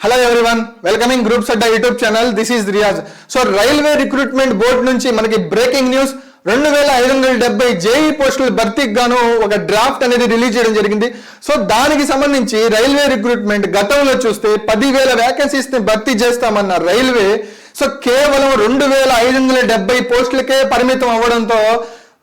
Hello everyone, welcoming groups Adda YouTube channel. This is Riyaz. So railway recruitment board నుంచి మనకి breaking news. 2570 JEE పోస్టుల భర్తీకి గాను ఒక డ్రాఫ్ట్ అనేది రిలీజ్ చేయడం జరిగింది. సో దానికి సంబంధించి రైల్వే రిక్రూట్మెంట్ గతంలో చూస్తే 10,000 వేకెన్సీస్ ని భర్తీ చేస్తామన్న రైల్వే సో కేవలం 2570 పోస్టులకే పరిమితం అవ్వడంతో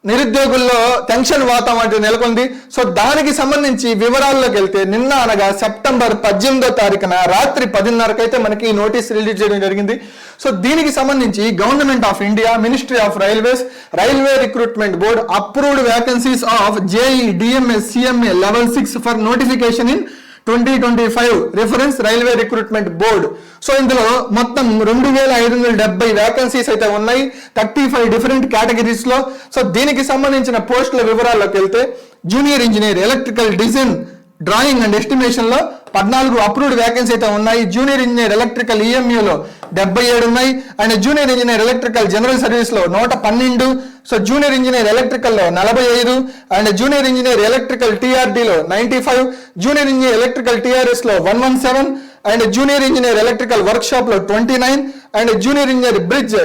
నిరుద్యోగుల్లో టెన్షన్ వాతావరణం నెలకొంది. సో దానికి సంబంధించి వివరాల్లోకి వెళ్తే నిన్న అనగా సెప్టెంబర్ 18వ తారీఖున రాత్రి 10:30కి అయితే మనకి నోటీస్ రిలీజ్ చేయడం జరిగింది. సో దీనికి సంబంధించి government of India, ministry of railways, railway recruitment board approved vacancies of JEE, DMs, CMA level 6 for notification in 2025 reference railway recruitment board. So ఇందులో మొత్తం 2570 వేకెన్సీస్ అయితే ఉన్నాయి 35 డిఫరెంట్ కేటగిరీస్ లో. సో దీనికి సంబంధించిన పోస్టుల వివరాల్లోకి వెళ్తే junior engineer electrical design, drawing and estimation లో 14 అప్రూవ్డ్ వేకెన్సీ అయితే ఉన్నాయి. జూనియర్ ఇంజనీర్ ఎలక్ట్రికల్ ఈఎంయూలో 77 ఉన్నాయి. And junior engineer electrical general service లో 112. సో జూనియర్ ఇంజనీర్ ఎలక్ట్రికల్ లో 45. అండ్ జూనియర్ ఇంజనీర్ ఎలక్ట్రికల్ టీఆర్డీలో 95. జూనియర్ ఇంజనీర్ ఎలక్ట్రికల్ టీఆర్ఎస్ లో 117. And junior engineer electrical workshop లో 29. And junior engineer bridge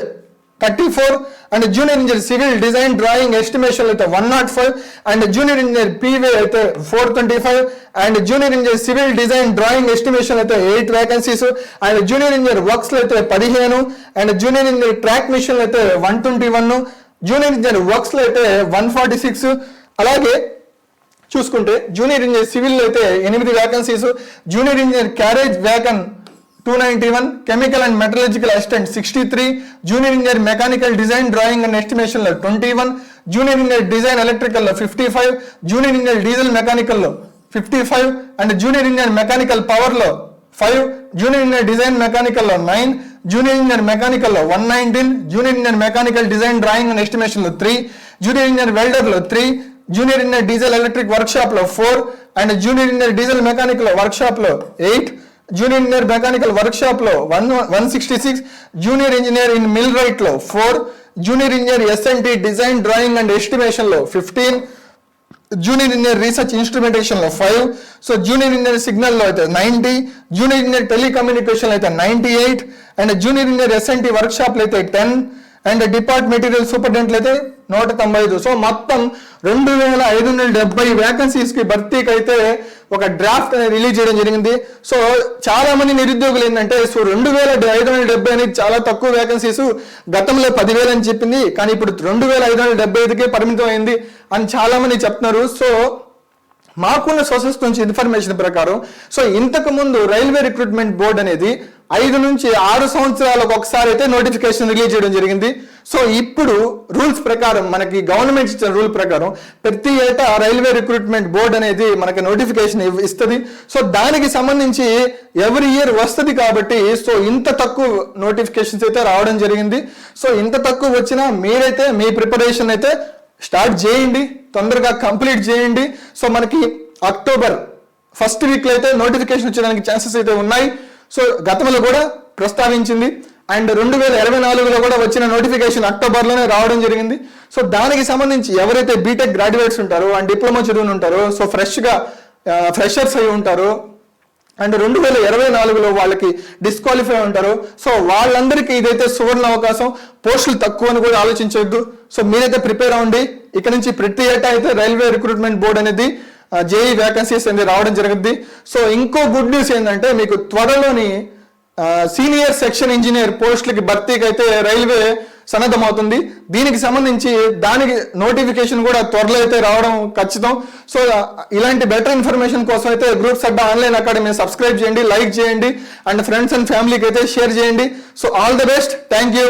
34. And junior engineer civil design, drawing, estimation అయితే 105. And junior engineer P way అయితే 425. And junior engineer civil design, drawing, estimation అయితే 8 vacancies. And junior engineer works లో అయితే 15. And junior engineer track machine అయితే 121. Junior engineer works లో అయితే 146. అలాగే చూసుకుంటే జూనియర్ ఇంజనీర్ సివిల్ అయితే 8 vacancies. Junior engineer carriage wagon 291. Chemical and metallurgical assistant 63. Junior engineer mechanical design, drawing and estimation లో 21. Junior engineer design electrical లో 55. Junior engineer diesel mechanical లో 55. And junior engineer mechanical power లో 5. Junior engineer design mechanical లో 9. Junior engineer mechanical లో 119. Junior engineer mechanical design, drawing and estimation లో 3. Junior engineer welder లో 3. Junior engineer diesel electric workshop లో 4. And junior engineer diesel mechanical workshop లో 8. Junior engineer mechanical workshop లో 166. Junior engineer in millwright లో 4. Junior engineer SNT design, drawing and estimation లో 15. Junior engineer research instrumentation లో 5. So junior engineer signal లో అయితే 90. Junior engineer telecommunication అయితే 98. And junior engineer SNT workshop లో అయితే 10. And depart material superintendent అయితే 195. So మొత్తం 2570 వేకెన్సీస్ కి భర్తీకి అయితే ఒక డ్రాఫ్ట్ అనేది రిలీజ్ చేయడం జరిగింది. సో చాలా మంది నిరుద్యోగులు ఏంటంటే సో 2570 అనేది చాలా తక్కువ వేకెన్సీస్, గతంలో 10,000 అని చెప్పింది, కానీ ఇప్పుడు 2575కే పరిమితం అయింది అని చాలా మంది చెప్తున్నారు. సో మాకున్న సోర్సెస్ నుంచి ఇన్ఫర్మేషన్ ప్రకారం సో ఇంతకు ముందు రైల్వే రిక్రూట్మెంట్ బోర్డు అనేది 5 నుంచి 6 సంవత్సరాలకు ఒకసారి అయితే నోటిఫికేషన్ రిలీజ్ చేయడం జరిగింది. సో ఇప్పుడు రూల్స్ ప్రకారం మనకి గవర్నమెంట్ ఇచ్చిన రూల్ ప్రకారం ప్రతి ఏటా రైల్వే రిక్రూట్మెంట్ బోర్డు అనేది మనకి నోటిఫికేషన్ ఇస్తుంది. సో దానికి సంబంధించి ఎవ్రీ ఇయర్ వస్తుంది కాబట్టి సో ఇంత తక్కువ నోటిఫికేషన్స్ అయితే రావడం జరిగింది. సో ఇంత తక్కువ వచ్చినా మీరైతే మీ ప్రిపరేషన్ అయితే స్టార్ట్ చేయండి, తొందరగా కంప్లీట్ చేయండి. సో మనకి అక్టోబర్ 1st వీక్ లో అయితే నోటిఫికేషన్ వచ్చేదానికి ఛాన్సెస్ అయితే ఉన్నాయి. సో గతంలో కూడా ప్రస్తావించింది. అండ్ 2024లో కూడా వచ్చిన నోటిఫికేషన్ అక్టోబర్లోనే రావడం జరిగింది. సో దానికి సంబంధించి ఎవరైతే బీటెక్ గ్రాడ్యుయేట్స్ ఉంటారో అండ్ డిప్లొమా చదివి ఉంటారో సో ఫ్రెషర్స్ అయి ఉంటారో అండ్ 2024లో వాళ్ళకి డిస్క్వాలిఫై ఉంటారు. సో వాళ్ళందరికీ ఇదైతే సువర్ణ అవకాశం. పోస్టులు తక్కువ అని కూడా ఆలోచించవద్దు. సో మీరైతే ప్రిపేర్ అవ్వండి. ఇక్కడ నుంచి ప్రతి ఏటా అయితే రైల్వే రిక్రూట్మెంట్ బోర్డు అనేది జేఈ వేకెన్సీస్ అనేది రావడం జరుగుద్ది. సో ఇంకో గుడ్ న్యూస్ ఏంటంటే మీకు త్వరలోని సీనియర్ సెక్షన్ ఇంజనీర్ పోస్టులకి భర్తీకి అయితే రైల్వే సన్నద్ధమవుతుంది. దీనికి సంబంధించి దానికి నోటిఫికేషన్ కూడా త్వరలో అయితే రావడం ఖచ్చితం. సో ఇలాంటి బెటర్ ఇన్ఫర్మేషన్ కోసం అయితే గ్రూప్స్ అడ్డా ఆన్లైన్ అకాడమీ సబ్స్క్రైబ్ చేయండి, లైక్ చేయండి అండ్ ఫ్రెండ్స్ అండ్ ఫ్యామిలీకి అయితే షేర్ చేయండి. So all the best, thank you.